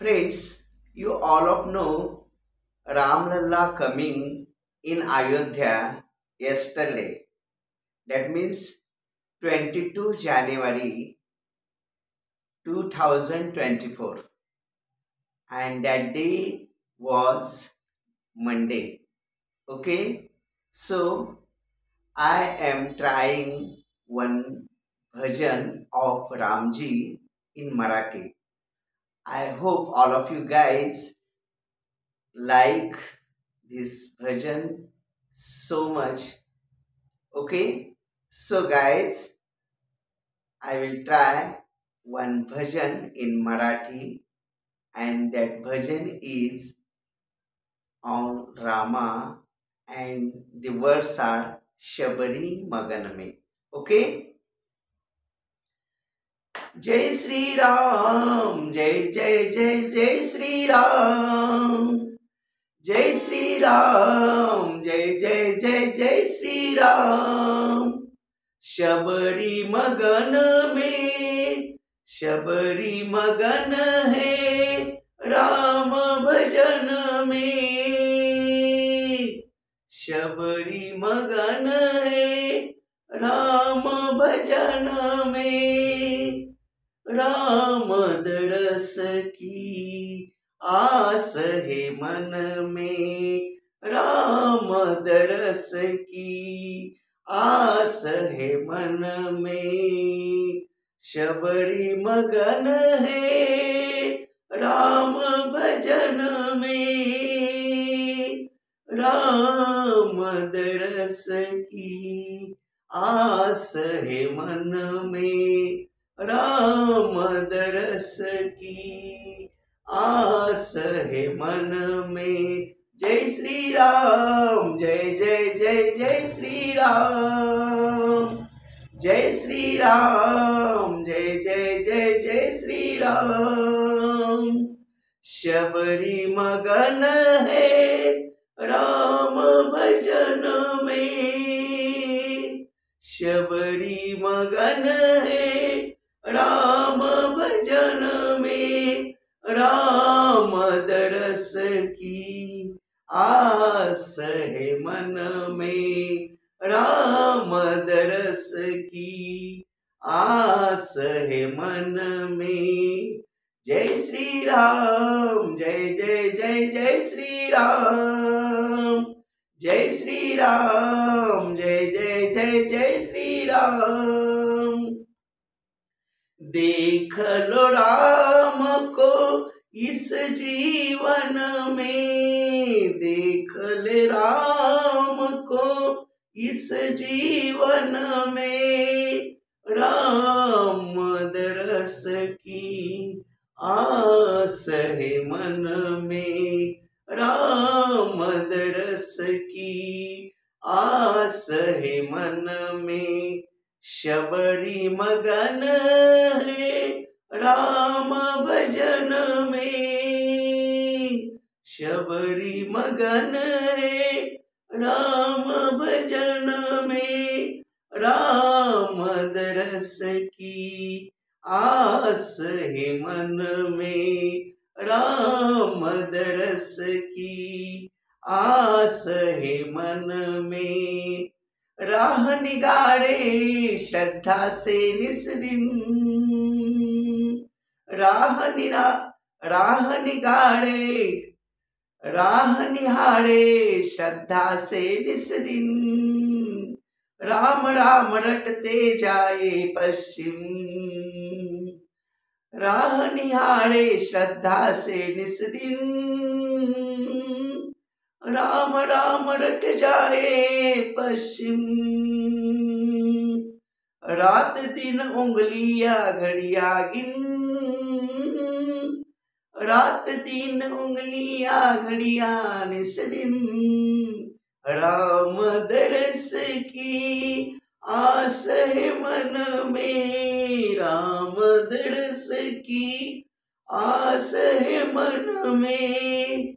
Friends, you all of know Ram Lalla coming in Ayodhya yesterday. That means 22 January 2024, and that day was Monday. Okay, so I am trying one bhajan of Ramji in Marathi. I hope all of you guys like this bhajan so much. Okay, so guys, I will try one bhajan in Marathi, and that bhajan is on Rama, and the words are Shabari Maganame. Okay, Jai Sri Ram, Jai Jai Jai Jai Sri Ram. जय श्री राम, जय जय जय जय श्री राम। शबरी मगन में, शबरी मगन है राम भजन में। शबरी मगन है राम भजन में। राम दरस की आस है मन में, राम दरस की आस है मन में। शबरी मगन है राम भजन में। राम दरस की आस है मन में, राम दरस की आस है मन में। जय श्री राम, जय जय जय जय श्री राम। जय श्री राम, जय जय जय जय श्री राम। शबरी मगन है राम भजन में। शबरी मगन है राम भजन में। राम दरस की आस है मन में, राम दरस की आस है मन में। जय श्री राम, जय जय जय जय श्री राम। जय श्री राम, जय जय जय जय श्री राम। देख लो राम को इस जीवन में, देख ले राम को इस जीवन में। राम दरस की आस है मन में, राम दरस की आस है मन में। शबरी मगन है राम भजन में। शबरी मगन है राम भजन में। राम दरस की आस है मन में, राम दरस की आस है मन में। राह निगारे श्रद्धा से निस दिन, राह निगारे, राह निहारे श्रद्धा से निस दिन। राम राम रटते जाए पश्चिम, राह निहारे श्रद्धा से निस दिन। राम राम रट जाए पश्चिम। रात दिन उंगलियां घड़िया गिन, रात दिन उंगलियां घड़िया निस दिन। राम दरस की आस है मन में, राम दरस की आस है मन में।